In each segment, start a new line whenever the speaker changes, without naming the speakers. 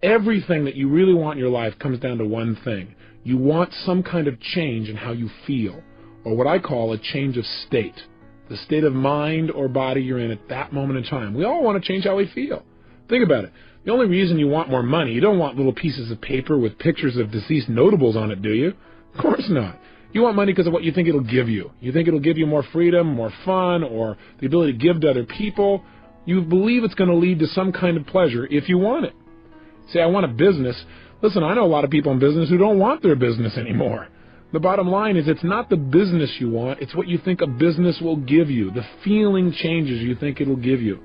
Everything that you really want in your life comes down to one thing. You want some kind of change in how you feel, or what I call a change of state, the state of mind or body you're in at that moment in time. We all want to change how we feel. Think about it. The only reason you want more money, you don't want little pieces of paper with pictures of deceased notables on it, do you? Of course not. You want money because of what you think it'll give you. You think it'll give you more freedom, more fun, or the ability to give to other people. You believe it's going to lead to some kind of pleasure if you want it. Say, I want a business. Listen, I know a lot of people in business who don't want their business anymore. The bottom line is it's not the business you want, it's what you think a business will give you, the feeling changes you think it'll give you.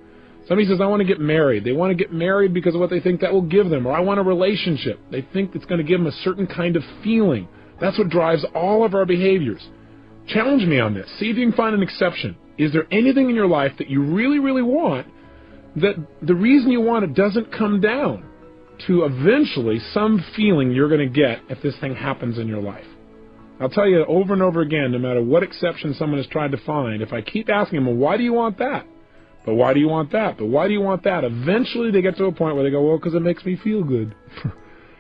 Somebody says, I want to get married. They want to get married because of what they think that will give them. Or I want a relationship. They think it's going to give them a certain kind of feeling. That's what drives all of our behaviors. Challenge me on this. See if you can find an exception. Is there anything in your life that you really, really want that the reason you want it doesn't come down to eventually some feeling you're going to get if this thing happens in your life? I'll tell you over and over again, no matter what exception someone has tried to find, if I keep asking them, well, why do you want that? But why do you want that? But why do you want that? Eventually they get to a point where they go, well, because it makes me feel good.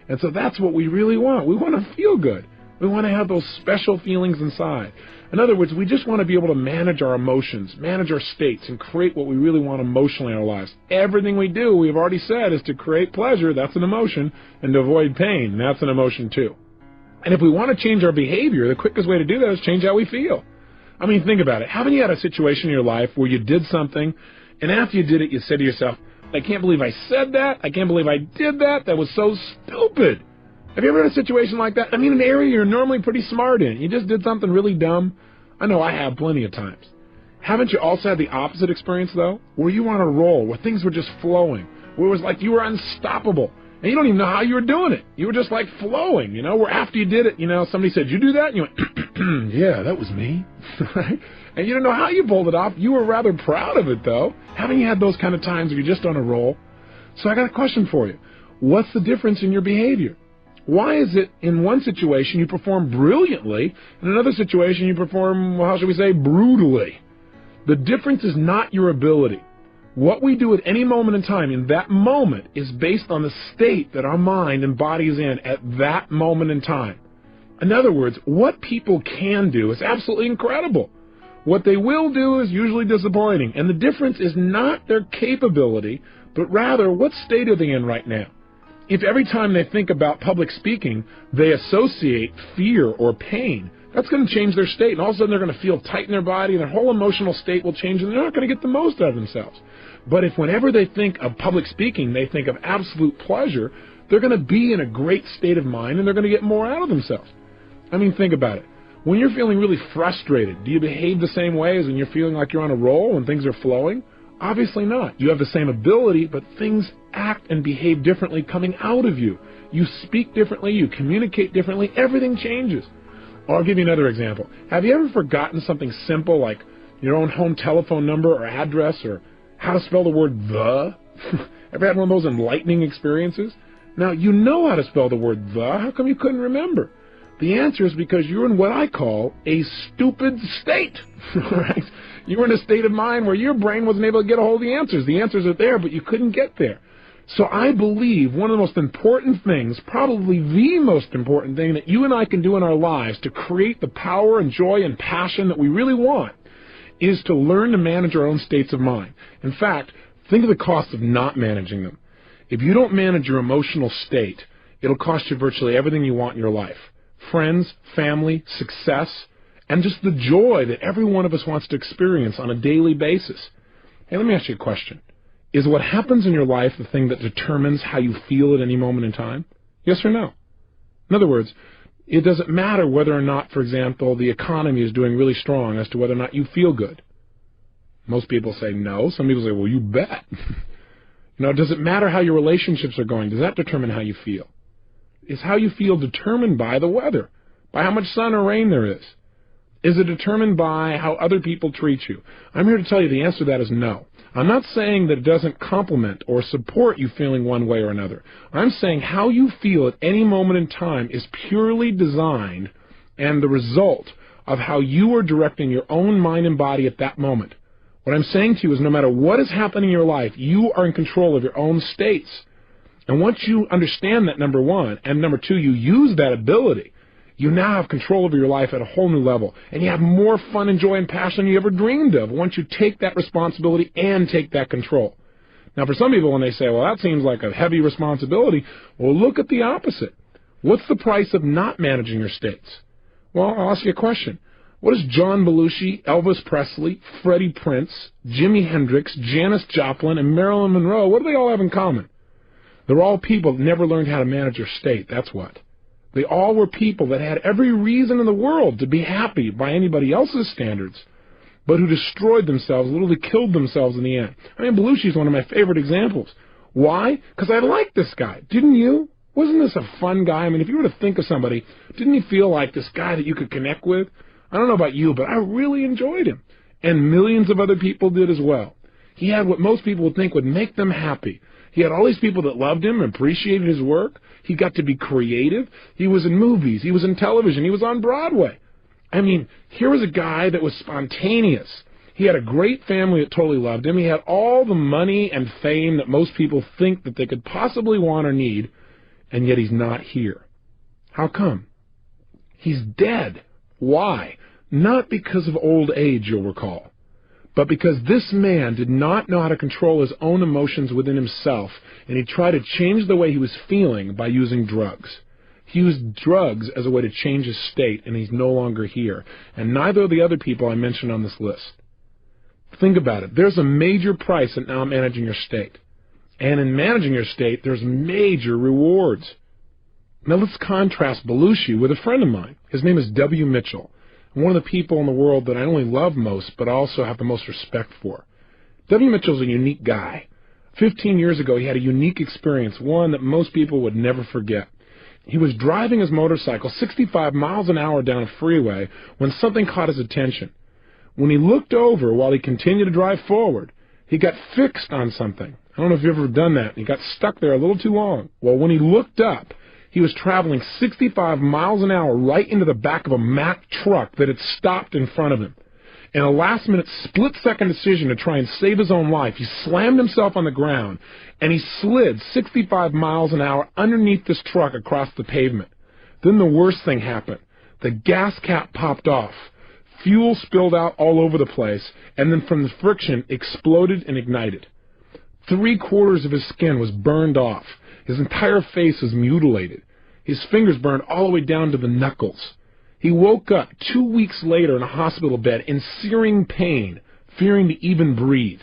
And so that's what we really want. We want to feel good. We want to have those special feelings inside. In other words, we just want to be able to manage our emotions, manage our states, and create what we really want emotionally in our lives. Everything we do, we've already said, is to create pleasure. That's an emotion. And to avoid pain. That's an emotion too. And if we want to change our behavior, the quickest way to do that is change how we feel. I mean, think about it. Haven't you had a situation in your life where you did something, and after you did it, you said to yourself, I can't believe I said that. I can't believe I did that. That was so stupid. Have you ever had a situation like that? I mean, an area you're normally pretty smart in. You just did something really dumb. I know I have plenty of times. Haven't you also had the opposite experience, though? Where you were on a roll, where things were just flowing, where it was like you were unstoppable, and you don't even know how you were doing it. You were just like flowing, you know, where after you did it, you know, somebody said, you do that? And you went, yeah, that was me, right? And you don't know how you pulled it off. You were rather proud of it, though. Haven't you had those kind of times where you're just on a roll? So I got a question for you. What's the difference in your behavior? Why is it in one situation you perform brilliantly, in another situation you perform, well, how should we say, brutally? The difference is not your ability. What we do at any moment in time, in that moment, is based on the state that our mind and body is in at that moment in time. In other words, what people can do is absolutely incredible. What they will do is usually disappointing. And the difference is not their capability, but rather what state are they in right now. If every time they think about public speaking, they associate fear or pain, that's going to change their state. And all of a sudden they're going to feel tight in their body, and their whole emotional state will change, and they're not going to get the most out of themselves. But if whenever they think of public speaking, they think of absolute pleasure, they're going to be in a great state of mind, and they're going to get more out of themselves. I mean, think about it. When you're feeling really frustrated, do you behave the same way as when you're feeling like you're on a roll when things are flowing? Obviously not. You have the same ability, but things act and behave differently coming out of you. You speak differently, you communicate differently, everything changes. Or I'll give you another example. Have you ever forgotten something simple like your own home telephone number or address or how to spell the word the? Ever had one of those enlightening experiences? Now, you know how to spell the word the. How come you couldn't remember? The answer is because you're in what I call a stupid state. Right? You were in a state of mind where your brain wasn't able to get a hold of the answers. The answers are there, but you couldn't get there. So I believe one of the most important things, probably the most important thing that you and I can do in our lives to create the power and joy and passion that we really want is to learn to manage our own states of mind. In fact, think of the cost of not managing them. If you don't manage your emotional state, it'll cost you virtually everything you want in your life. Friends, family, success, and just the joy that every one of us wants to experience on a daily basis. Hey, let me ask you a question. Is what happens in your life the thing that determines how you feel at any moment in time? Yes or no? In other words, it doesn't matter whether or not, for example, the economy is doing really strong as to whether or not you feel good. Most people say no. Some people say, well, you bet. Does it matter how your relationships are going? Does that determine how you feel? Is how you feel determined by the weather, by how much sun or rain there is? Is it determined by how other people treat you? I'm here to tell you the answer to that is no. I'm not saying that it doesn't complement or support you feeling one way or another. I'm saying how you feel at any moment in time is purely designed and the result of how you are directing your own mind and body at that moment. What I'm saying to you is no matter what is happening in your life, you are in control of your own states. And once you understand that, number one, and number two, you use that ability, you now have control over your life at a whole new level. And you have more fun and joy and passion than you ever dreamed of once you take that responsibility and take that control. Now, for some people, when they say, well, that seems like a heavy responsibility, well, look at the opposite. What's the price of not managing your states? Well, I'll ask you a question. What does John Belushi, Elvis Presley, Freddie Prinze, Jimi Hendrix, Janis Joplin, and Marilyn Monroe, what do they all have in common? They're all people that never learned how to manage their state, that's what. They all were people that had every reason in the world to be happy by anybody else's standards, but who destroyed themselves, literally killed themselves in the end. I mean, Belushi's one of my favorite examples. Why? Because I liked this guy. Didn't you? Wasn't this a fun guy? I mean, if you were to think of somebody, didn't you feel like this guy that you could connect with? I don't know about you, but I really enjoyed him. And millions of other people did as well. He had what most people would think would make them happy. He had all these people that loved him, appreciated his work. He got to be creative. He was in movies. He was in television. He was on Broadway. I mean, here was a guy that was spontaneous. He had a great family that totally loved him. He had all the money and fame that most people think that they could possibly want or need, and yet he's not here. How come? He's dead. Why? Not because of old age, you'll recall, but because this man did not know how to control his own emotions within himself, and he tried to change the way he was feeling by using drugs. He used drugs as a way to change his state, and he's no longer here, and neither of the other people I mentioned on this list. Think about it. There's a major price in now managing your state, and in managing your state, there's major rewards. Now let's contrast Belushi with a friend of mine. His name is W. Mitchell, one of the people in the world that I not only love most, but also have the most respect for. W. Mitchell's a unique guy. 15 years ago, he had a unique experience, one that most people would never forget. He was driving his motorcycle 65 miles an hour down a freeway when something caught his attention. When he looked over while he continued to drive forward, he got fixed on something. I don't know if you've ever done that. He got stuck there a little too long. Well, when he looked up, he was traveling 65 miles an hour right into the back of a Mack truck that had stopped in front of him. In a last-minute, split-second decision to try and save his own life, he slammed himself on the ground, and he slid 65 miles an hour underneath this truck across the pavement. Then the worst thing happened. The gas cap popped off. Fuel spilled out all over the place, and then from the friction, exploded and ignited. 3/4 of his skin was burned off. His entire face was mutilated. His fingers burned all the way down to the knuckles. He woke up 2 weeks later in a hospital bed in searing pain, fearing to even breathe.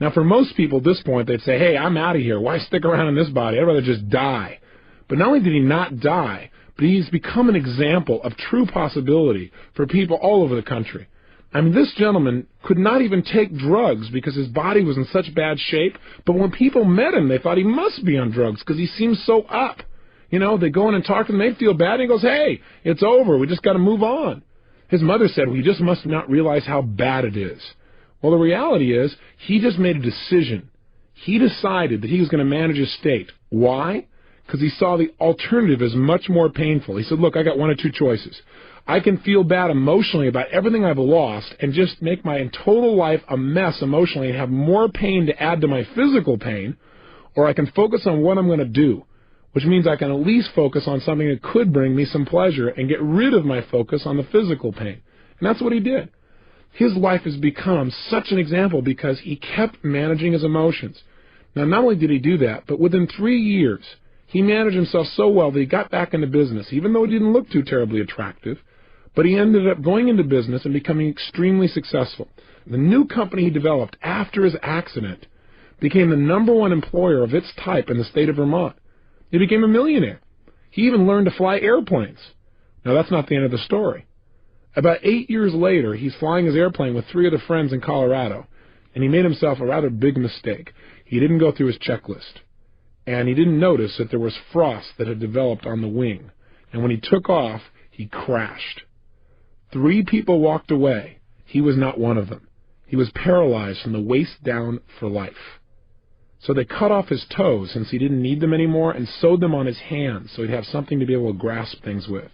Now, for most people at this point, they'd say, hey, I'm out of here. Why stick around in this body? I'd rather just die. But not only did he not die, but he's become an example of true possibility for people all over the country. I mean, this gentleman could not even take drugs because his body was in such bad shape, but when people met him, they thought he must be on drugs because he seems so up. You know, they go in and talk to him, they feel bad, and he goes, hey, it's over, we just got to move on. His mother said, well, you just must not realize how bad it is. Well, the reality is, he just made a decision. He decided that he was going to manage his state. Why? Because he saw the alternative as much more painful. He said, look, I got one of two choices. I can feel bad emotionally about everything I've lost and just make my total life a mess emotionally and have more pain to add to my physical pain, or I can focus on what I'm going to do, which means I can at least focus on something that could bring me some pleasure and get rid of my focus on the physical pain. And that's what he did. His life has become such an example because he kept managing his emotions. Now, not only did he do that, but within 3 years, he managed himself so well that he got back into business, even though he didn't look too terribly attractive. But he ended up going into business and becoming extremely successful. The new company he developed after his accident became the #1 employer of its type in the state of Vermont. He became a millionaire. He even learned to fly airplanes. Now, that's not the end of the story. About 8 years later, he's flying his airplane with 3 other friends in Colorado, and he made himself a rather big mistake. He didn't go through his checklist, and he didn't notice that there was frost that had developed on the wing. And when he took off, he crashed. 3 people walked away. He was not one of them. He was paralyzed from the waist down for life. So they cut off his toes since he didn't need them anymore and sewed them on his hands so he'd have something to be able to grasp things with.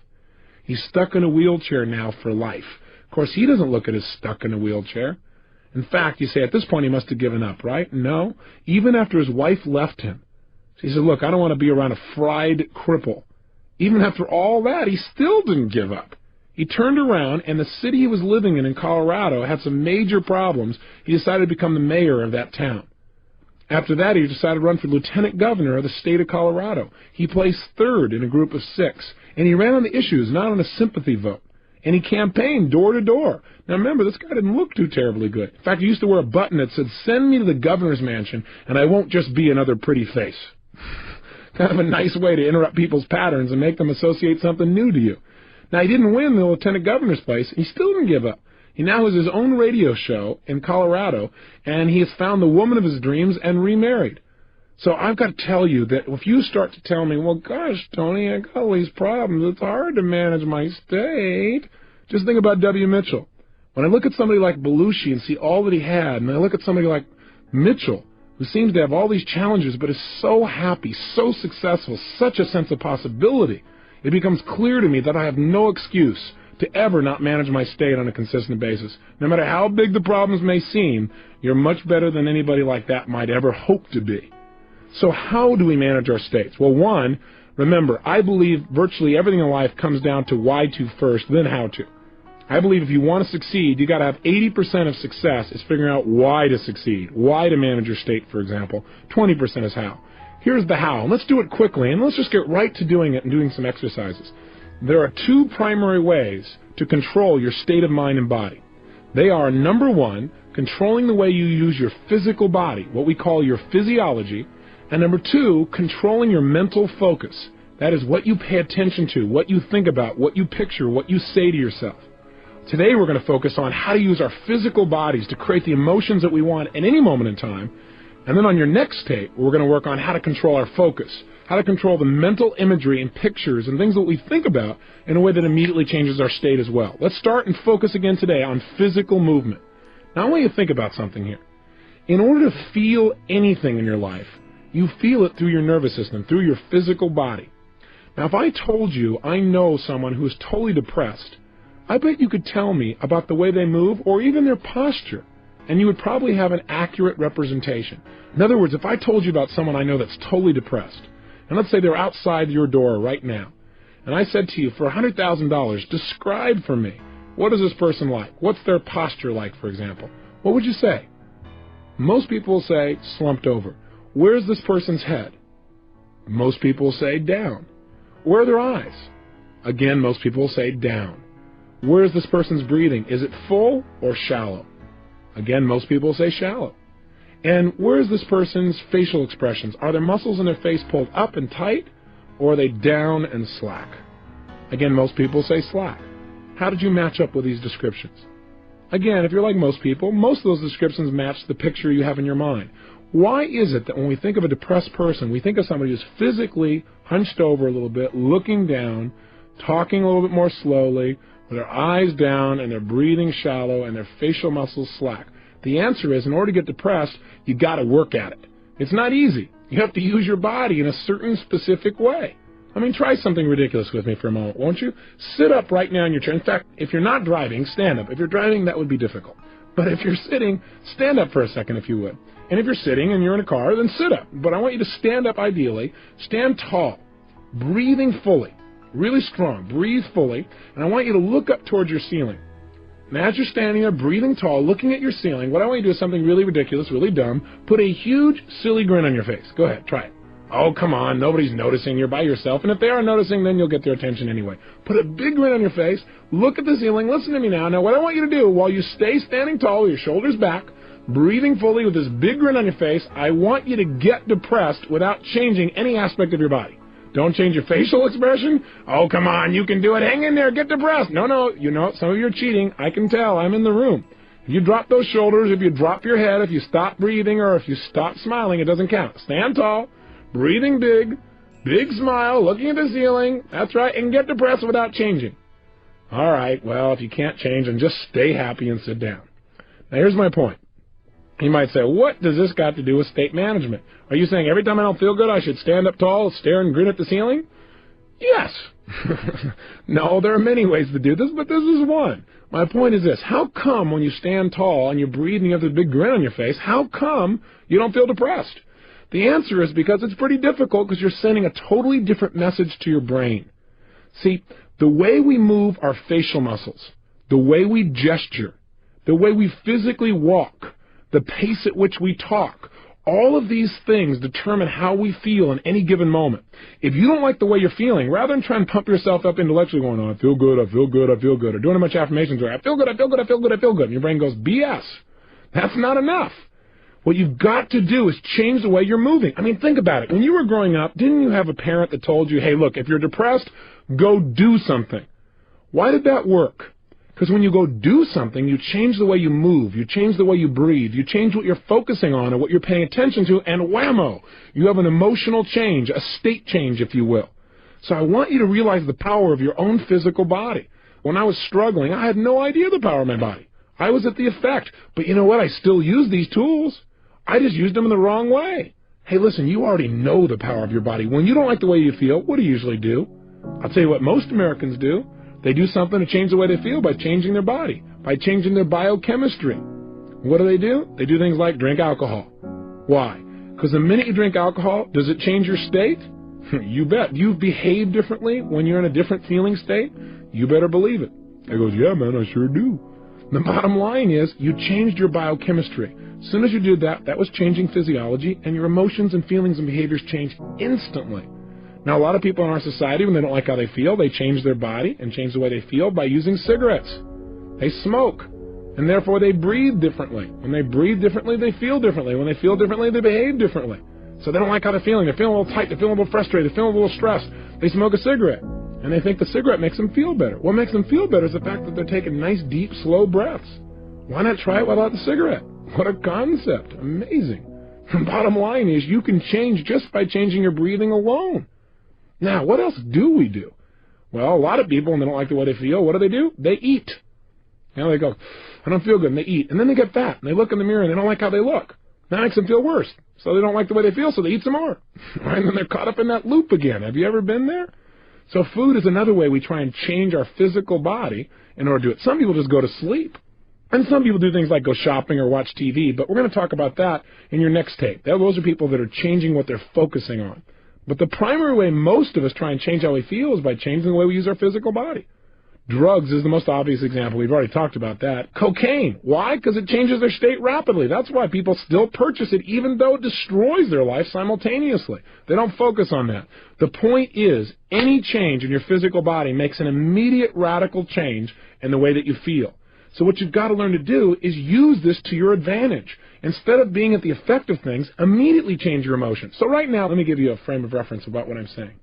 He's stuck in a wheelchair now for life. Of course, he doesn't look at as stuck in a wheelchair. In fact, you say at this point he must have given up, right? No. Even after his wife left him, So he said, look, I don't want to be around a fried cripple. Even after all that, he still didn't give up. He turned around, and the city he was living in Colorado had some major problems. He decided to become the mayor of that town. After that, he decided to run for lieutenant governor of the state of Colorado. He placed third in a group of 6, and he ran on the issues, not on a sympathy vote. And he campaigned door to door. Now remember, this guy didn't look too terribly good. In fact, he used to wear a button that said, "Send me to the governor's mansion, and I won't just be another pretty face." Kind of a nice way to interrupt people's patterns and make them associate something new to you. Now, he didn't win the lieutenant governor's place. He still didn't give up. He now has his own radio show in Colorado, and he has found the woman of his dreams and remarried. So I've got to tell you that if you start to tell me, well, gosh, Tony, I got all these problems, it's hard to manage my state, just think about W. Mitchell. When I look at somebody like Belushi and see all that he had, and I look at somebody like Mitchell, who seems to have all these challenges but is so happy, so successful, such a sense of possibility, it becomes clear to me that I have no excuse to ever not manage my state on a consistent basis. No matter how big the problems may seem, you're much better than anybody like that might ever hope to be. So how do we manage our states? Well, one, remember, I believe virtually everything in life comes down to why to first, then how to. I believe if you want to succeed, you got to have 80% of success is figuring out why to succeed, why to manage your state, for example. 20% is how. Here's the how, and let's do it quickly, and let's just get right to doing it and doing some exercises. There are 2 primary ways to control your state of mind and body. They are, number 1, controlling the way you use your physical body, what we call your physiology, and number 2, controlling your mental focus. That is what you pay attention to, what you think about, what you picture, what you say to yourself. Today we're going to focus on how to use our physical bodies to create the emotions that we want at any moment in time. And then on your next tape, we're going to work on how to control our focus, how to control the mental imagery and pictures and things that we think about in a way that immediately changes our state as well. Let's start and focus again today on physical movement. Now I want you to think about something here. In order to feel anything in your life, you feel it through your nervous system, through your physical body. Now if I told you I know someone who is totally depressed, I bet you could tell me about the way they move or even their posture, and you would probably have an accurate representation. In other words, if I told you about someone I know that's totally depressed, and let's say they're outside your door right now, and I said to you, for $100,000, describe for me, what is this person like? What's their posture like, for example? What would you say? Most people will say, slumped over. Where's this person's head? Most people will say, down. Where are their eyes? Again, most people will say, down. Where is this person's breathing? Is it full or shallow? Again, most people say shallow. And where is this person's facial expressions? Are their muscles in their face pulled up and tight, or are they down and slack? Again, most people say slack. How did you match up with these descriptions? Again, if you're like most people, most of those descriptions match the picture you have in your mind. Why is it that when we think of a depressed person, we think of somebody who's physically hunched over a little bit, looking down, talking a little bit more slowly, with their eyes down and their breathing shallow and their facial muscles slack? The answer is, in order to get depressed, you got to work at it. It's not easy. You have to use your body in a certain specific way. I mean, try something ridiculous with me for a moment, won't you? Sit up right now in your chair. In fact, if you're not driving, stand up. If you're driving, that would be difficult. But if you're sitting, stand up for a second if you would. And if you're sitting and you're in a car, then sit up. But I want you to stand up ideally. Stand tall, breathing fully. Really strong. Breathe fully. And I want you to look up towards your ceiling. And as you're standing there, breathing tall, looking at your ceiling, what I want you to do is something really ridiculous, really dumb. Put a huge, silly grin on your face. Go ahead. Try it. Oh, come on. Nobody's noticing. You're by yourself. And if they are noticing, then you'll get their attention anyway. Put a big grin on your face. Look at the ceiling. Listen to me now. Now, what I want you to do, while you stay standing tall with your shoulders back, breathing fully with this big grin on your face, I want you to get depressed without changing any aspect of your body. Don't change your facial expression. Oh, come on, you can do it. Hang in there, get depressed. No, you know, some of you are cheating. I can tell. I'm in the room. If you drop those shoulders, if you drop your head, if you stop breathing, or if you stop smiling, it doesn't count. Stand tall, breathing big smile, looking at the ceiling. That's right, and get depressed without changing. All right, well, if you can't change, then just stay happy and sit down. Now, here's my point. You might say, what does this got to do with state management? Are you saying every time I don't feel good, I should stand up tall, stare and grin at the ceiling? Yes. No, there are many ways to do this, but this is one. My point is this. How come when you stand tall and you're breathing, you have this big grin on your face, how come you don't feel depressed? The answer is because it's pretty difficult because you're sending a totally different message to your brain. See, the way we move our facial muscles, the way we gesture, the way we physically walk, the pace at which we talk, all of these things determine how we feel in any given moment. If you don't like the way you're feeling, rather than trying to pump yourself up intellectually going, oh, I feel good, I feel good, I feel good, or doing a bunch of affirmations where I feel good, I feel good, I feel good, I feel good, and your brain goes, BS. That's not enough. What you've got to do is change the way you're moving. I mean, think about it. When you were growing up, didn't you have a parent that told you, hey, look, if you're depressed, go do something? Why did that work? Because when you go do something, you change the way you move, you change the way you breathe, you change what you're focusing on and what you're paying attention to, and whammo, you have an emotional change, a state change, if you will. So I want you to realize the power of your own physical body. When I was struggling, I had no idea the power of my body. I was at the effect. But you know what? I still use these tools. I just used them in the wrong way. Hey, listen, you already know the power of your body. When you don't like the way you feel, what do you usually do? I'll tell you what most Americans do. They do something to change the way they feel by changing their body, by changing their biochemistry. What do? They do things like drink alcohol. Why? Because the minute you drink alcohol, does it change your state? You bet. You behave differently when you're in a different feeling state? You better believe it. I goes, yeah, man, I sure do. The bottom line is you changed your biochemistry. As soon as you did that, that was changing physiology, and your emotions and feelings and behaviors changed instantly. Now, a lot of people in our society, when they don't like how they feel, they change their body and change the way they feel by using cigarettes. They smoke, and therefore they breathe differently. When they breathe differently, they feel differently. When they feel differently, they behave differently. So they don't like how they're feeling. They're feeling a little tight. They're feeling a little frustrated. They're feeling a little stressed. They smoke a cigarette, and they think the cigarette makes them feel better. What makes them feel better is the fact that they're taking nice, deep, slow breaths. Why not try it without the cigarette? What a concept. Amazing. The bottom line is you can change just by changing your breathing alone. Now, what else do we do? Well, a lot of people, when they don't like the way they feel, what do? They eat. You know, they go, I don't feel good, and they eat. And then they get fat, and they look in the mirror, and they don't like how they look. That makes them feel worse. So they don't like the way they feel, so they eat some more. Right? And then they're caught up in that loop again. Have you ever been there? So food is another way we try and change our physical body in order to do it. Some people just go to sleep. And some people do things like go shopping or watch TV, but we're going to talk about that in your next tape. Those are people that are changing what they're focusing on. But the primary way most of us try and change how we feel is by changing the way we use our physical body. Drugs is the most obvious example. We've already talked about that. Cocaine. Why? Because it changes their state rapidly. That's why people still purchase it, even though it destroys their life simultaneously. They don't focus on that. The point is, any change in your physical body makes an immediate radical change in the way that you feel. So what you've got to learn to do is use this to your advantage. Instead of being at the effect of things, immediately change your emotions. So right now, let me give you a frame of reference about what I'm saying.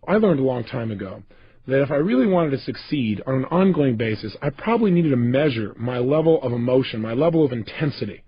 I learned a long time ago that if I really wanted to succeed on an ongoing basis, I probably needed to measure my level of emotion, my level of intensity.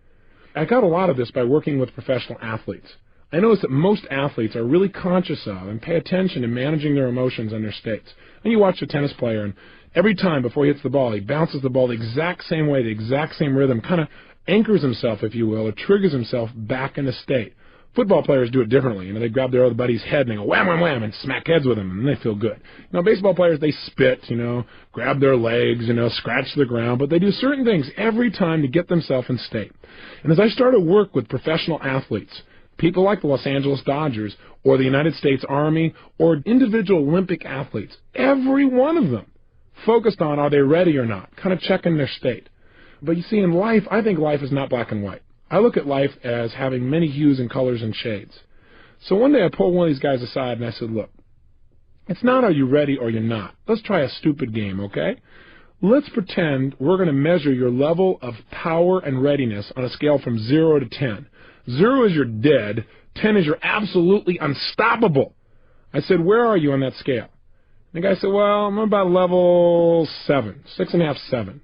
I got a lot of this by working with professional athletes. I noticed that most athletes are really conscious of and pay attention to managing their emotions and their states. And you watch a tennis player, and every time before he hits the ball, he bounces the ball the exact same way, the exact same rhythm, kind of anchors himself, if you will, or triggers himself back in a state. Football players do it differently. You know, they grab their other buddy's head and they go wham, wham, wham, and smack heads with him, and they feel good. You know, baseball players, they spit, you know, grab their legs, you know, scratch the ground, but they do certain things every time to get themselves in state. And as I started to work with professional athletes, people like the Los Angeles Dodgers or the United States Army or individual Olympic athletes, every one of them focused on are they ready or not, kind of checking their state. But you see, in life, I think life is not black and white. I look at life as having many hues and colors and shades. So one day I pulled one of these guys aside and I said, look, it's not are you ready or you're not. Let's try a stupid game, okay? Let's pretend we're going to measure your level of power and readiness on a scale from 0 to 10. 0 is you're dead. 10 is you're absolutely unstoppable. I said, where are you on that scale? And the guy said, well, I'm about level 7, 6.5, 7.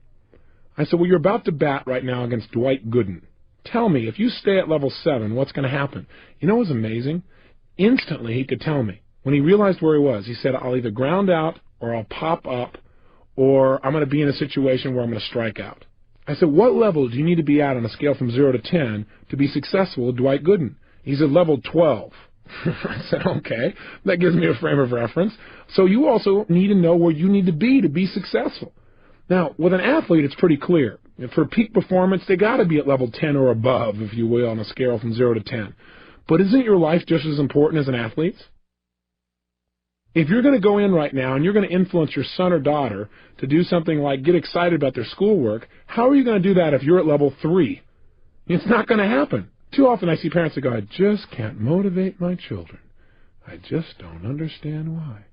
I said, well, you're about to bat right now against Dwight Gooden. Tell me, if you stay at level 7, what's going to happen? You know what was amazing? Instantly, he could tell me. When he realized where he was, he said, I'll either ground out, or I'll pop up, or I'm going to be in a situation where I'm going to strike out. I said, what level do you need to be at on a scale from 0 to 10 to be successful with Dwight Gooden? He said, level 12. I said, okay, that gives me a frame of reference. So you also need to know where you need to be successful. Now, with an athlete, it's pretty clear. For peak performance, they got to be at level 10 or above, if you will, on a scale from 0 to 10. But isn't your life just as important as an athlete's? If you're going to go in right now and you're going to influence your son or daughter to do something like get excited about their schoolwork, how are you going to do that if you're at level 3? It's not going to happen. Too often I see parents that go, I just can't motivate my children. I just don't understand why.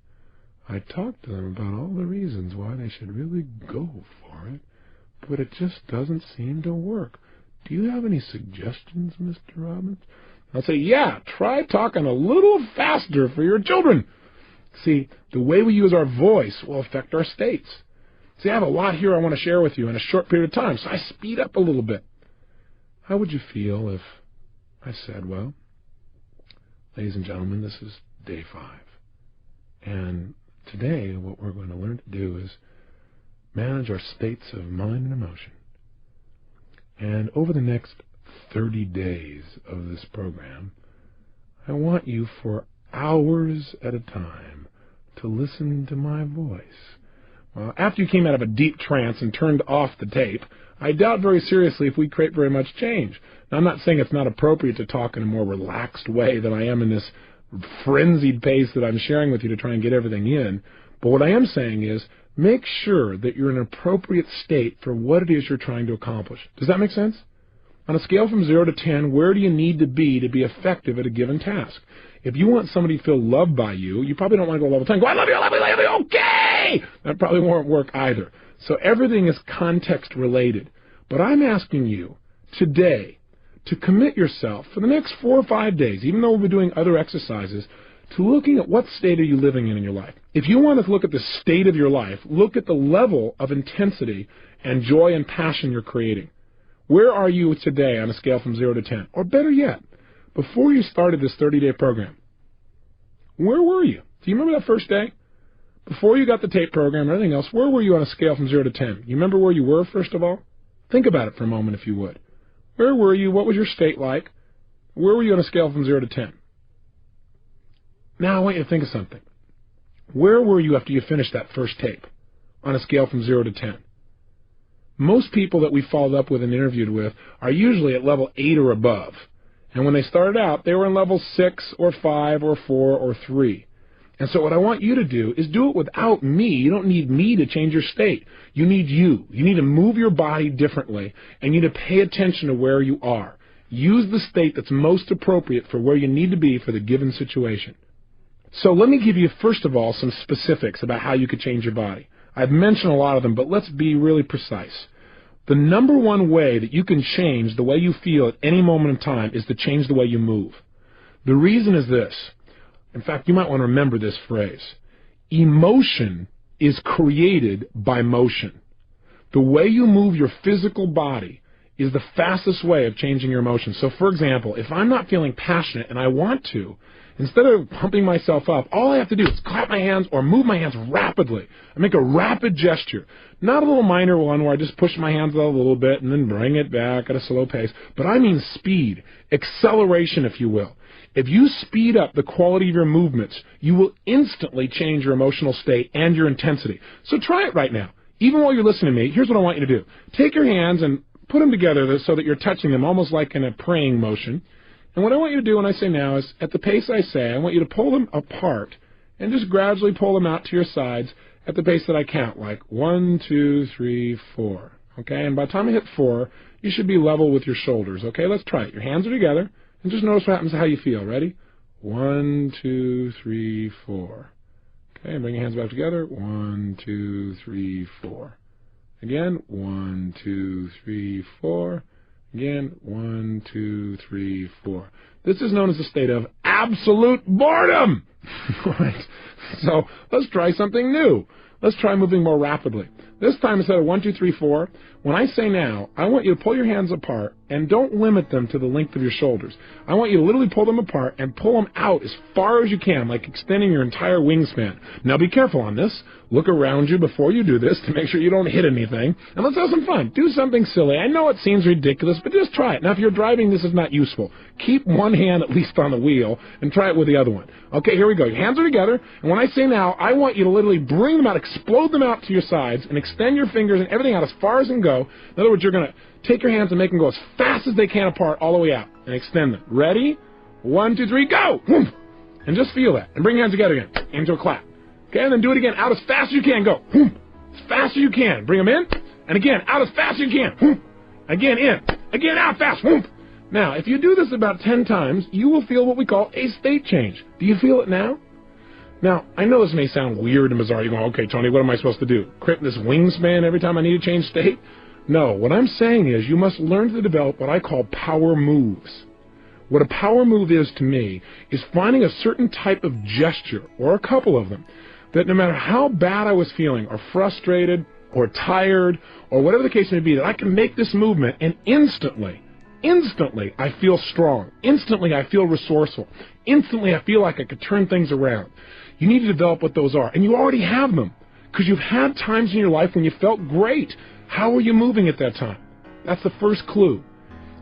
I talk to them about all the reasons why they should really go for it, but it just doesn't seem to work. Do you have any suggestions, Mr. Robbins? I'll say, yeah, try talking a little faster for your children. See, the way we use our voice will affect our states. See, I have a lot here I want to share with you in a short period of time, so I speed up a little bit. How would you feel if I said, well, ladies and gentlemen, this is day 5. And today what we're going to learn to do is manage our states of mind and emotion. And over the next 30 days of this program, I want you for hours at a time to listen to my voice. Well, after you came out of a deep trance and turned off the tape, I doubt very seriously if we create very much change. Now, I'm not saying it's not appropriate to talk in a more relaxed way than I am in this frenzied pace that I'm sharing with you to try and get everything in. But what I am saying is make sure that you're in an appropriate state for what it is you're trying to accomplish. Does that make sense? On a scale from 0 to 10, where do you need to be effective at a given task? If you want somebody to feel loved by you, you probably don't want to go level 10. Go, I love you, I love you, I love you, okay! That probably won't work either. So everything is context related. But I'm asking you today to commit yourself for the next 4 or 5 days, even though we'll be doing other exercises, to looking at what state are you living in your life. If you want to look at the state of your life, look at the level of intensity and joy and passion you're creating. Where are you today on a scale from 0 to 10? Or better yet, before you started this 30-day program, where were you? Do you remember that first day? Before you got the tape program or anything else, where were you on a scale from 0 to 10? You remember where you were, first of all? Think about it for a moment, if you would. Where were you? What was your state like? Where were you on a scale from 0 to 10? Now I want you to think of something. Where were you after you finished that first tape on a scale from 0 to 10? Most people that we followed up with and interviewed with are usually at level 8 or above. And when they started out, they were in level 6 or 5 or 4 or 3. And so what I want you to do is do it without me. You don't need me to change your state. You need you. You need to move your body differently, and you need to pay attention to where you are. Use the state that's most appropriate for where you need to be for the given situation. So let me give you, first of all, some specifics about how you could change your body. I've mentioned a lot of them, but let's be really precise. The number one way that you can change the way you feel at any moment in time is to change the way you move. The reason is this. In fact, you might want to remember this phrase. Emotion is created by motion. The way you move your physical body is the fastest way of changing your emotions. So, for example, if I'm not feeling passionate and I want to, instead of pumping myself up, all I have to do is clap my hands or move my hands rapidly. I make a rapid gesture. Not a little minor one where I just push my hands out a little bit and then bring it back at a slow pace, but I mean speed, acceleration, if you will. If you speed up the quality of your movements, you will instantly change your emotional state and your intensity. So try it right now. Even while you're listening to me, here's what I want you to do. Take your hands and put them together so that you're touching them almost like in a praying motion. And what I want you to do when I say now is, at the pace I say, I want you to pull them apart and just gradually pull them out to your sides at the pace that I count, like 1, 2, 3, 4. Okay? And by the time I hit 4, you should be level with your shoulders. Okay? Let's try it. Your hands are together. And just notice what happens to how you feel. Ready? 1, 2, 3, 4. Okay, bring your hands back together. 1, 2, 3, 4. Again, 1, 2, 3, 4. Again, 1, 2, 3, 4. This is known as a state of absolute boredom. Right? So let's try something new. Let's try moving more rapidly. This time, instead of 1, 2, 3, 4, when I say now, I want you to pull your hands apart and don't limit them to the length of your shoulders. I want you to literally pull them apart and pull them out as far as you can, like extending your entire wingspan. Now be careful on this. Look around you before you do this to make sure you don't hit anything. And let's have some fun. Do something silly. I know it seems ridiculous, but just try it. Now if you're driving, this is not useful. Keep one hand at least on the wheel and try it with the other one. Okay, here we go. Your hands are together. And when I say now, I want you to literally bring them out, explode them out to your sides, and extend your fingers and everything out as far as they can go. In other words, you're going to take your hands and make them go as fast as they can apart all the way out and extend them. Ready? 1, 2, 3, go! Whoom. And just feel that. And bring your hands together again. Into a clap. Okay, and then do it again. Out as fast as you can. Go. Whoom. As fast as you can. Bring them in. And again, out as fast as you can. Whoom. Again, in. Again, out fast. Whoom. Now, if you do this about 10 times, you will feel what we call a state change. Do you feel it now? Now, I know this may sound weird and bizarre. You're going, okay, Tony, what am I supposed to do? Create this wingspan every time I need to change state? No, what I'm saying is you must learn to develop what I call power moves. What a power move is to me is finding a certain type of gesture, or a couple of them, that no matter how bad I was feeling, or frustrated, or tired, or whatever the case may be, that I can make this movement and instantly I feel strong. Instantly I feel resourceful. Instantly I feel like I could turn things around. You need to develop what those are. And you already have them, because you've had times in your life when you felt great. How were you moving at that time? That's the first clue.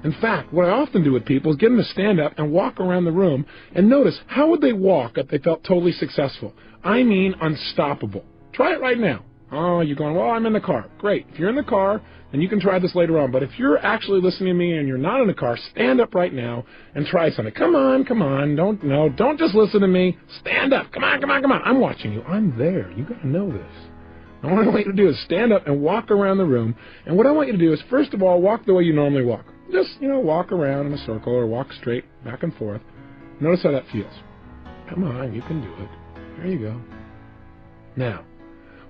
In fact, what I often do with people is get them to stand up and walk around the room and notice how would they walk if they felt totally successful. I mean unstoppable. Try it right now. Oh, you're going, well, I'm in the car. Great. If you're in the car, then you can try this later on. But if you're actually listening to me and you're not in the car, stand up right now and try something. Come on. Don't just listen to me. Stand up. Come on. I'm watching you. I'm there. You got to know this. And what I want you to do is stand up and walk around the room. And what I want you to do is, first of all, walk the way you normally walk. Just, walk around in a circle or walk straight back and forth. Notice how that feels. Come on, you can do it. There you go. Now,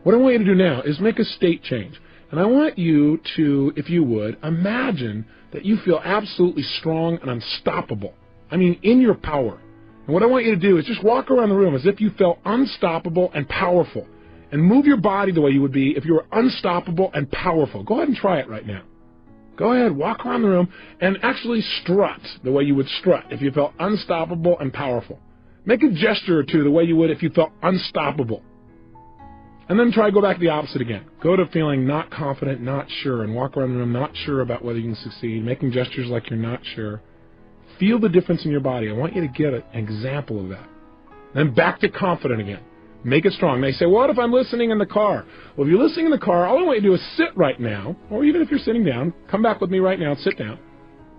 what I want you to do now is make a state change. And I want you to, if you would, imagine that you feel absolutely strong and unstoppable. I mean, in your power. And what I want you to do is just walk around the room as if you felt unstoppable and powerful. And move your body the way you would be if you were unstoppable and powerful. Go ahead and try it right now. Go ahead, walk around the room and actually strut the way you would strut if you felt unstoppable and powerful. Make a gesture or two the way you would if you felt unstoppable. And then try to go back to the opposite again. Go to feeling not confident, not sure, and walk around the room not sure about whether you can succeed, making gestures like you're not sure. Feel the difference in your body. I want you to get an example of that. Then back to confident again. Make it strong. They say, well, what if I'm listening in the car? Well, if you're listening in the car, all I want you to do is sit right now, or even if you're sitting down, come back with me right now and sit down.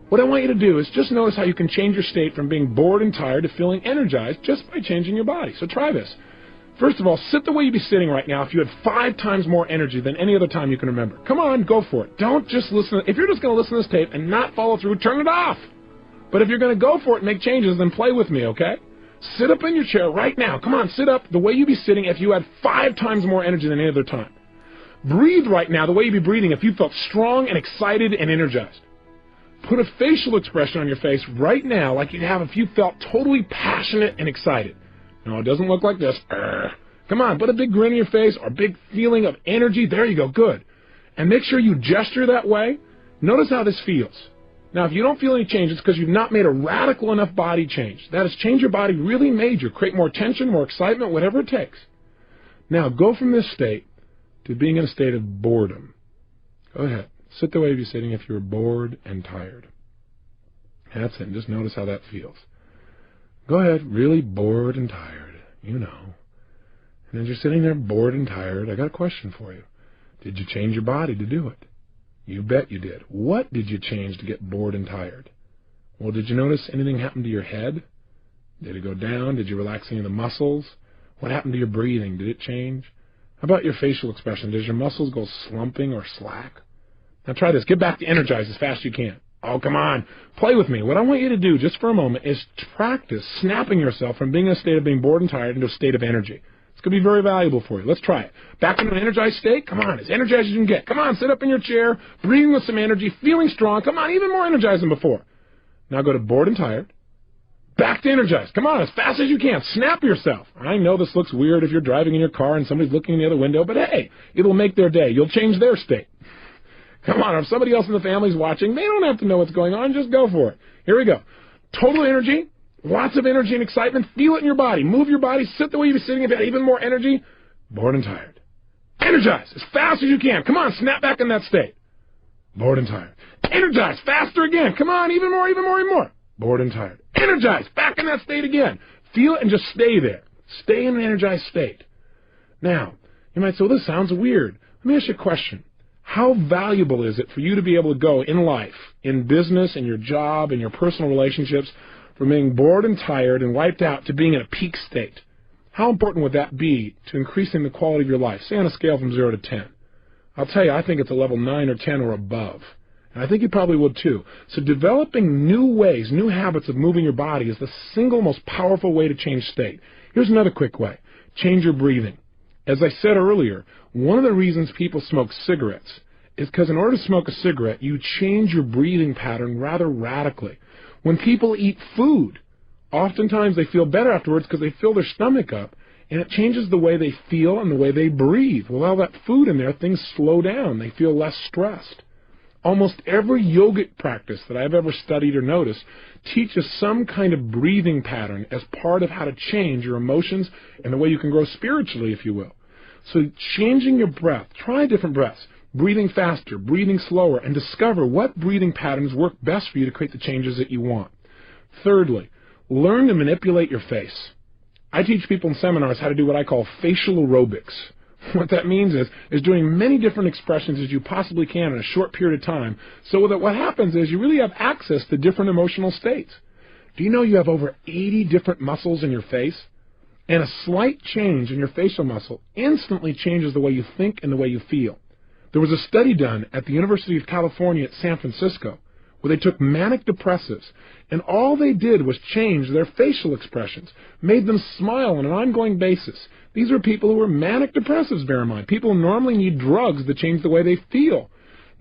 What I want you to do is just notice how you can change your state from being bored and tired to feeling energized just by changing your body. So try this. First of all, sit the way you'd be sitting right now if you had 5 times more energy than any other time you can remember. Come on, go for it. Don't just listen. If you're just going to listen to this tape and not follow through, turn it off. But if you're going to go for it and make changes, then play with me, okay? Sit up in your chair right now. Come on, sit up the way you'd be sitting if you had 5 times more energy than any other time. Breathe right now the way you'd be breathing if you felt strong and excited and energized. Put a facial expression on your face right now like you'd have if you felt totally passionate and excited. No, it doesn't look like this. Come on, put a big grin on your face or a big feeling of energy. There you go, good. And make sure you gesture that way. Notice how this feels. Now, if you don't feel any change, it's because you've not made a radical enough body change. That is, change your body really major. Create more tension, more excitement, whatever it takes. Now, go from this state to being in a state of boredom. Go ahead. Sit the way you'd be sitting if you were bored and tired. That's it. Just notice how that feels. Go ahead. Really bored and tired. And as you're sitting there bored and tired, I got a question for you. Did you change your body to do it? You bet you did. What did you change to get bored and tired? Well, did you notice anything happen to your head? Did it go down? Did you relax any of the muscles? What happened to your breathing? Did it change? How about your facial expression? Does your muscles go slumping or slack? Now try this. Get back to energize as fast as you can. Oh, come on. Play with me. What I want you to do just for a moment is to practice snapping yourself from being in a state of being bored and tired into a state of energy. It's going to be very valuable for you. Let's try it. Back into an energized state. Come on, as energized as you can get. Come on, sit up in your chair, breathing with some energy, feeling strong. Come on, even more energized than before. Now go to bored and tired. Back to energized. Come on, as fast as you can. Snap yourself. I know this looks weird if you're driving in your car and somebody's looking in the other window, but hey, it'll make their day. You'll change their state. Come on, if somebody else in the family's watching, they don't have to know what's going on. Just go for it. Here we go. Total energy. Lots of energy and excitement. Feel it in your body. Move your body. Sit the way you'd be sitting if you had even more energy. Bored and tired. Energize as fast as you can. Come on, snap back in that state. Bored and tired. Energize faster again. Come on, even more, even more, even more. Bored and tired. Energize back in that state again. Feel it and just stay there. Stay in an energized state. Now, you might say, well, this sounds weird. Let me ask you a question. How valuable is it for you to be able to go in life, in business, in your job, in your personal relationships, from being bored and tired and wiped out to being in a peak state. How important would that be to increasing the quality of your life, say on a scale from 0 to 10? I'll tell you, I think it's a level 9 or 10 or above. And I think you probably would too. So developing new ways, new habits of moving your body is the single most powerful way to change state. Here's another quick way. Change your breathing. As I said earlier, one of the reasons people smoke cigarettes is because in order to smoke a cigarette, you change your breathing pattern rather radically. When people eat food, oftentimes they feel better afterwards because they fill their stomach up, and it changes the way they feel and the way they breathe. With all that food in there, things slow down. They feel less stressed. Almost every yogic practice that I've ever studied or noticed teaches some kind of breathing pattern as part of how to change your emotions and the way you can grow spiritually, if you will. So changing your breath, try different breaths, breathing faster, breathing slower, and discover what breathing patterns work best for you to create the changes that you want. Thirdly, learn to manipulate your face. I teach people in seminars how to do what I call facial aerobics. What that means is doing many different expressions as you possibly can in a short period of time, so that what happens is you really have access to different emotional states. Do you know you have over 80 different muscles in your face? And a slight change in your facial muscle instantly changes the way you think and the way you feel. There was a study done at the University of California at San Francisco where they took manic depressives, and all they did was change their facial expressions, made them smile on an ongoing basis. These are people who were manic depressives, bear in mind. People who normally need drugs to change the way they feel.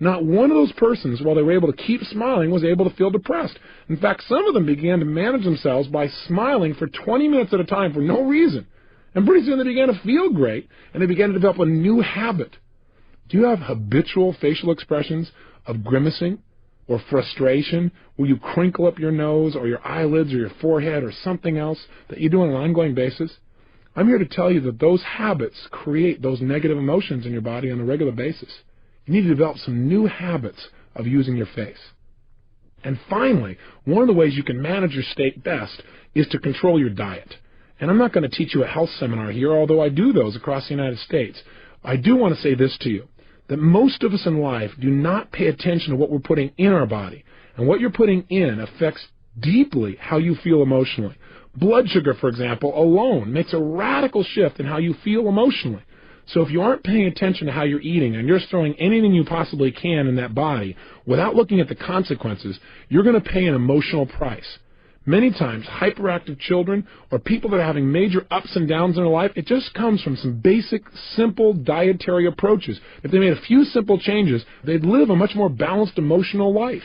Not one of those persons, while they were able to keep smiling, was able to feel depressed. In fact, some of them began to manage themselves by smiling for 20 minutes at a time for no reason. And pretty soon they began to feel great, and they began to develop a new habit. Do you have habitual facial expressions of grimacing or frustration, where you crinkle up your nose or your eyelids or your forehead or something else that you do on an ongoing basis? I'm here to tell you that those habits create those negative emotions in your body on a regular basis. You need to develop some new habits of using your face. And finally, one of the ways you can manage your state best is to control your diet. And I'm not going to teach you a health seminar here, although I do those across the United States. I do want to say this to you, that most of us in life do not pay attention to what we're putting in our body. And what you're putting in affects deeply how you feel emotionally. Blood sugar, for example, alone makes a radical shift in how you feel emotionally. So if you aren't paying attention to how you're eating and you're throwing anything you possibly can in that body without looking at the consequences, you're going to pay an emotional price. Many times, hyperactive children or people that are having major ups and downs in their life, it just comes from some basic, simple dietary approaches. If they made a few simple changes, they'd live a much more balanced emotional life.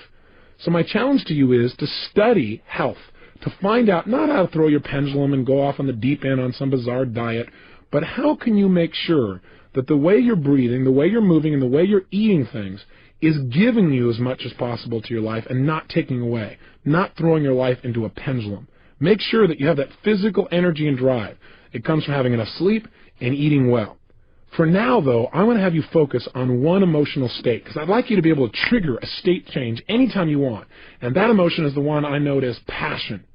So my challenge to you is to study health, to find out not how to throw your pendulum and go off on the deep end on some bizarre diet, but how can you make sure that the way you're breathing, the way you're moving, and the way you're eating things is giving you as much as possible to your life and not taking away, not throwing your life into a pendulum. Make sure that you have that physical energy and drive. It comes from having enough sleep and eating well. For now, though, I want to have you focus on one emotional state, because I'd like you to be able to trigger a state change anytime you want. And that emotion is the one I note as passion.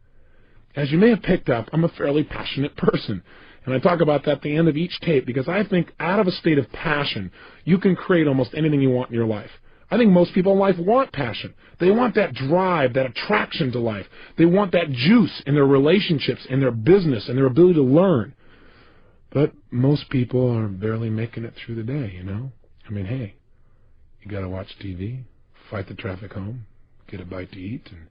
As you may have picked up, I'm a fairly passionate person. And I talk about that at the end of each tape, because I think out of a state of passion, you can create almost anything you want in your life. I think most people in life want passion. They want that drive, that attraction to life. They want that juice in their relationships, in their business, and their ability to learn. But most people are barely making it through the day, you know? I mean, hey, you got to watch TV, fight the traffic home, get a bite to eat, and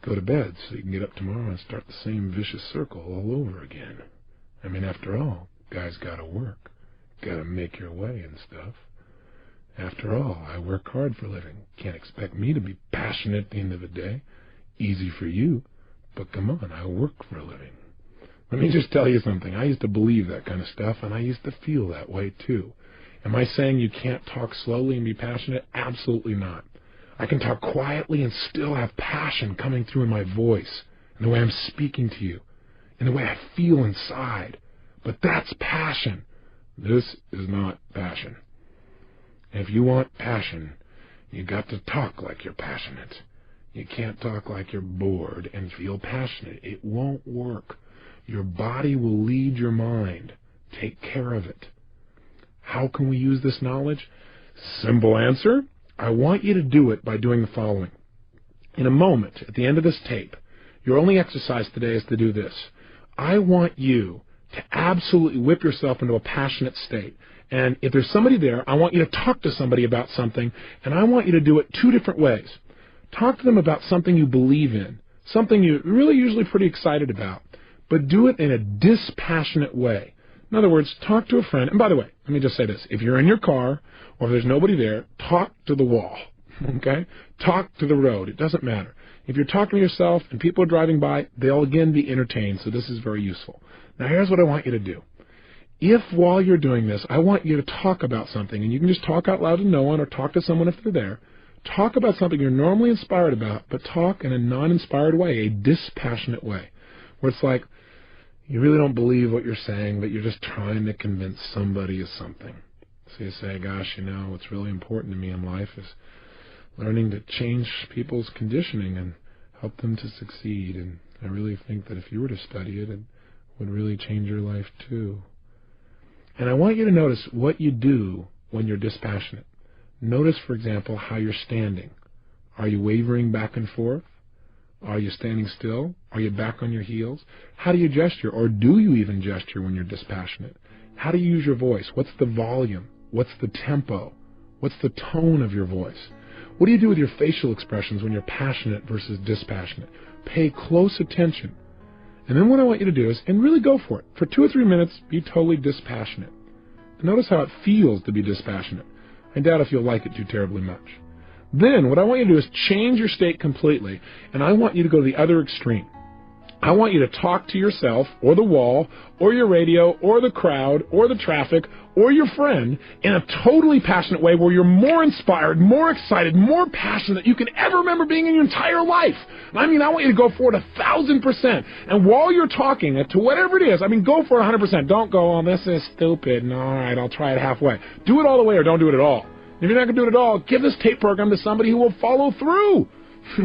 go to bed so you can get up tomorrow and start the same vicious circle all over again. I mean, after all, guys got to work, got to make your way and stuff. After all, I work hard for a living. Can't expect me to be passionate at the end of the day. Easy for you, but come on, I work for a living. Let me just tell you something. I used to believe that kind of stuff, and I used to feel that way too. Am I saying you can't talk slowly and be passionate? Absolutely not. I can talk quietly and still have passion coming through in my voice, in the way I'm speaking to you, in the way I feel inside. But that's passion. This is not passion. If you want passion, you got to talk like you're passionate. You can't talk like you're bored and feel passionate. It won't work. Your body will lead your mind. Take care of it. How can we use this knowledge? Simple answer. I want you to do it by doing the following. In a moment, at the end of this tape, Your only exercise today is to do this. I want you to absolutely whip yourself into a passionate state. And if there's somebody there, I want you to talk to somebody about something, and I want you to do it two different ways. Talk to them about something you believe in, something you're really usually pretty excited about, but do it in a dispassionate way. In other words, talk to a friend. And by the way, let me just say this. If you're in your car or if there's nobody there, talk to the wall, okay? Talk to the road. It doesn't matter. If you're talking to yourself and people are driving by, they'll again be entertained, so this is very useful. Now, here's what I want you to do. If while you're doing this, I want you to talk about something, and you can just talk out loud to no one or talk to someone if they're there, talk about something you're normally inspired about, but talk in a non-inspired way, a dispassionate way, where it's like you really don't believe what you're saying, but you're just trying to convince somebody of something. So you say, gosh, what's really important to me in life is learning to change people's conditioning and help them to succeed. And I really think that if you were to study it, it would really change your life too. And I want you to notice what you do when you're dispassionate. Notice, for example, how you're standing. Are you wavering back and forth? Are you standing still? Are you back on your heels? How do you gesture? Or do you even gesture when you're dispassionate? How do you use your voice? What's the volume? What's the tempo? What's the tone of your voice? What do you do with your facial expressions when you're passionate versus dispassionate? Pay close attention. And then what I want you to do is, and really go for it. For 2 or 3 minutes, be totally dispassionate. And notice how it feels to be dispassionate. I doubt if you'll like it too terribly much. Then what I want you to do is change your state completely, and I want you to go to the other extreme. I want you to talk to yourself or the wall or your radio or the crowd or the traffic or your friend in a totally passionate way where you're more inspired, more excited, more passionate than you can ever remember being in your entire life. I want you to go for it 1,000%. And while you're talking to whatever it is, go for it 100%. Don't go, this is stupid. No, all right, I'll try it halfway. Do it all the way or don't do it at all. If you're not going to do it at all, give this tape program to somebody who will follow through.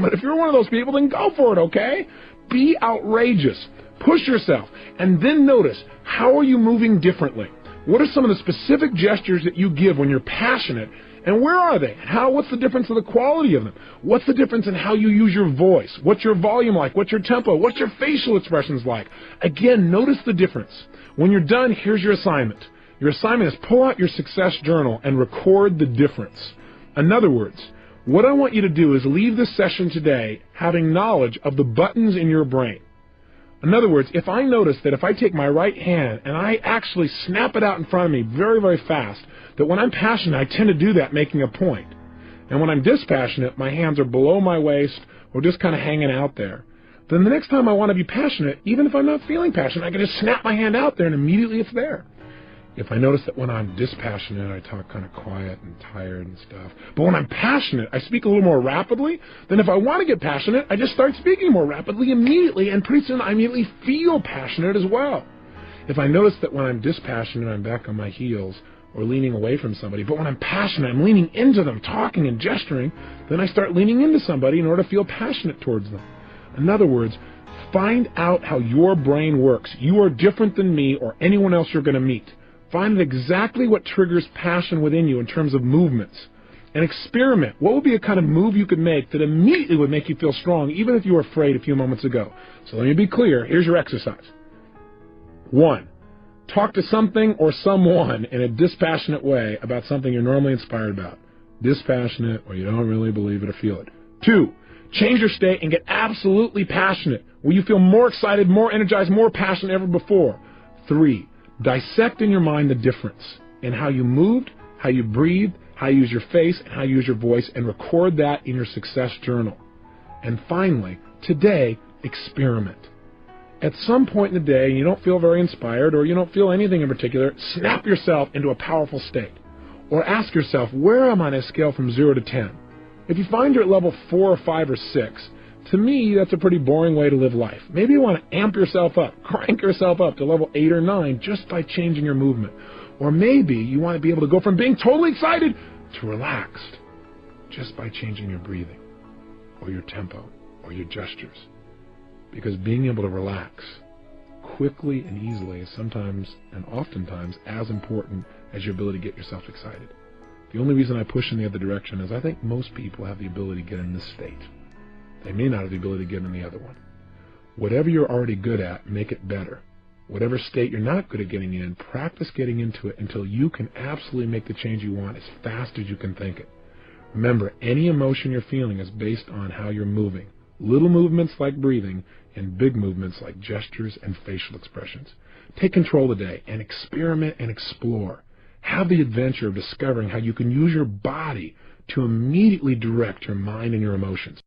But if you're one of those people, then go for it, okay? Be outrageous. Push yourself. And then notice, how are you moving differently? What are some of the specific gestures that you give when you're passionate? And where are they? What's the difference in the quality of them? What's the difference in how you use your voice? What's your volume like? What's your tempo? What's your facial expressions like? Again, notice the difference. When you're done, here's your assignment. Your assignment is pull out your success journal and record the difference. In other words, what I want you to do is leave this session today having knowledge of the buttons in your brain. In other words, if I notice that if I take my right hand and I actually snap it out in front of me very, very fast, that when I'm passionate, I tend to do that making a point. And when I'm dispassionate, my hands are below my waist or just kind of hanging out there. Then the next time I want to be passionate, even if I'm not feeling passionate, I can just snap my hand out there and immediately it's there. If I notice that when I'm dispassionate, I talk kind of quiet and tired and stuff. But when I'm passionate, I speak a little more rapidly. Then if I want to get passionate, I just start speaking more rapidly immediately, and pretty soon I immediately feel passionate as well. If I notice that when I'm dispassionate, I'm back on my heels or leaning away from somebody, but when I'm passionate, I'm leaning into them, talking and gesturing, then I start leaning into somebody in order to feel passionate towards them. In other words, find out how your brain works. You are different than me or anyone else you're going to meet. Find out exactly what triggers passion within you in terms of movements. And experiment. What would be a kind of move you could make that immediately would make you feel strong, even if you were afraid a few moments ago? So let me be clear. Here's your exercise. 1. Talk to something or someone in a dispassionate way about something you're normally inspired about. Dispassionate, or you don't really believe it or feel it. 2. Change your state and get absolutely passionate, where you feel more excited, more energized, more passionate than ever before. 3. Dissect in your mind the difference in how you moved, how you breathed, how you use your face, and how you use your voice, and record that in your success journal. And finally, today, experiment. At some point in the day, you don't feel very inspired or you don't feel anything in particular, snap yourself into a powerful state. Or ask yourself, where am I on a scale from 0 to 10? If you find you're at level 4 or 5 or 6, to me, that's a pretty boring way to live life. Maybe you want to amp yourself up, crank yourself up to level 8 or 9 just by changing your movement. Or maybe you want to be able to go from being totally excited to relaxed just by changing your breathing or your tempo or your gestures. Because being able to relax quickly and easily is sometimes and oftentimes as important as your ability to get yourself excited. The only reason I push in the other direction is I think most people have the ability to get in this state. They may not have the ability to get in the other one. Whatever you're already good at, make it better. Whatever state you're not good at getting in, practice getting into it until you can absolutely make the change you want as fast as you can think it. Remember, any emotion you're feeling is based on how you're moving. Little movements like breathing and big movements like gestures and facial expressions. Take control today and experiment and explore. Have the adventure of discovering how you can use your body to immediately direct your mind and your emotions.